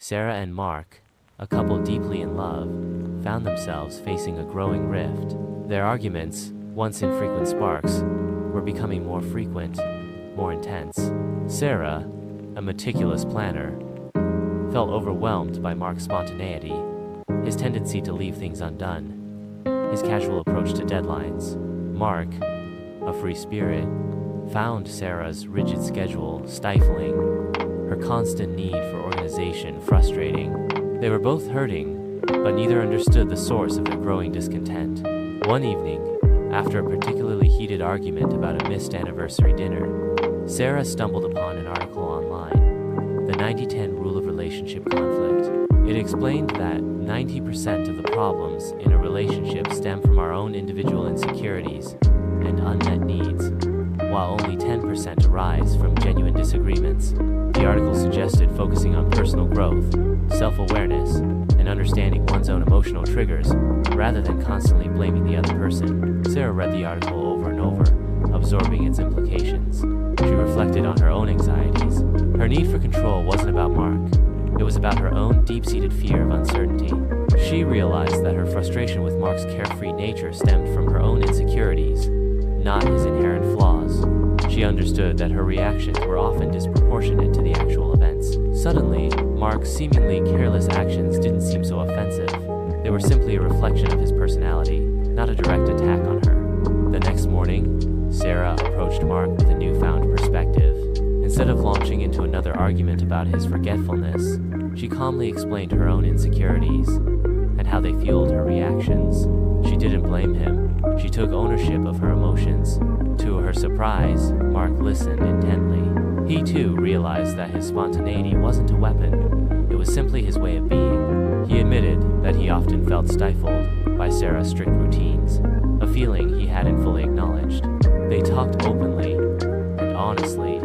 Sarah and Mark, a couple deeply in love, found themselves facing a growing rift. Their arguments, once infrequent sparks, were becoming more frequent, more intense. Sarah, a meticulous planner, felt overwhelmed by Mark's spontaneity, his tendency to leave things undone, his casual approach to deadlines. Mark, a free spirit, found Sarah's rigid schedule stifling, her constant need for organization frustrating. They were both hurting, but neither understood the source of their growing discontent. One evening, after a particularly heated argument about a missed anniversary dinner, Sarah stumbled upon an article online, The 90-10 Rule of Relationship Conflict. It explained that 90% of the problems in a relationship stem from our own individual insecurities and unmet needs, while only 10% arise from genuine disagreements. The article suggested focusing on personal growth, self-awareness, and understanding one's own emotional triggers, rather than constantly blaming the other person. Sarah read the article over and over, absorbing its implications. She reflected on her own anxieties. Her need for control wasn't about Mark. It was about her own deep-seated fear of uncertainty. She realized that her frustration with Mark's carefree nature stemmed from her own insecurities, not his inherent flaws. She understood that her reactions were often disproportionate to the actual events. Suddenly, Mark's seemingly careless actions didn't seem so offensive. They were simply a reflection of his personality, not a direct attack on her. The next morning, Sarah approached Mark with a newfound perspective. Instead of launching into another argument about his forgetfulness, she calmly explained her own insecurities and how they fueled her reactions. She didn't blame him. She took ownership of her emotions. To her surprise, Mark listened intently. He too realized that his spontaneity wasn't a weapon. It was simply his way of being. He admitted that he often felt stifled by Sarah's strict routines, a feeling he hadn't fully acknowledged. They talked openly and honestly,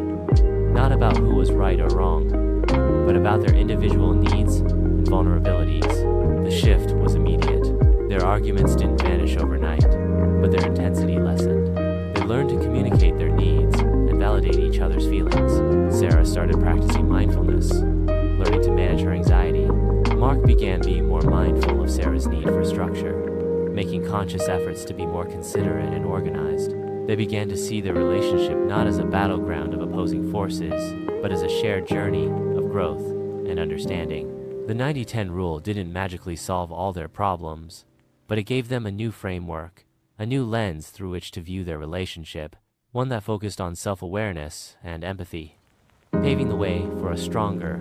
not about who was right or wrong, but about their individual needs and vulnerabilities. The shift was immediate. Their arguments didn't vanish overnight, but their intensity lessened. They learned to communicate their needs and validate each other's feelings. Sarah started practicing mindfulness, learning to manage her anxiety. Mark began being more mindful of Sarah's need for structure, making conscious efforts to be more considerate and organized. They began to see their relationship not as a battleground of opposing forces, but as a shared journey of growth and understanding. The 90-10 rule didn't magically solve all their problems, but it gave them a new framework, a new lens through which to view their relationship, one that focused on self-awareness and empathy, paving the way for a stronger,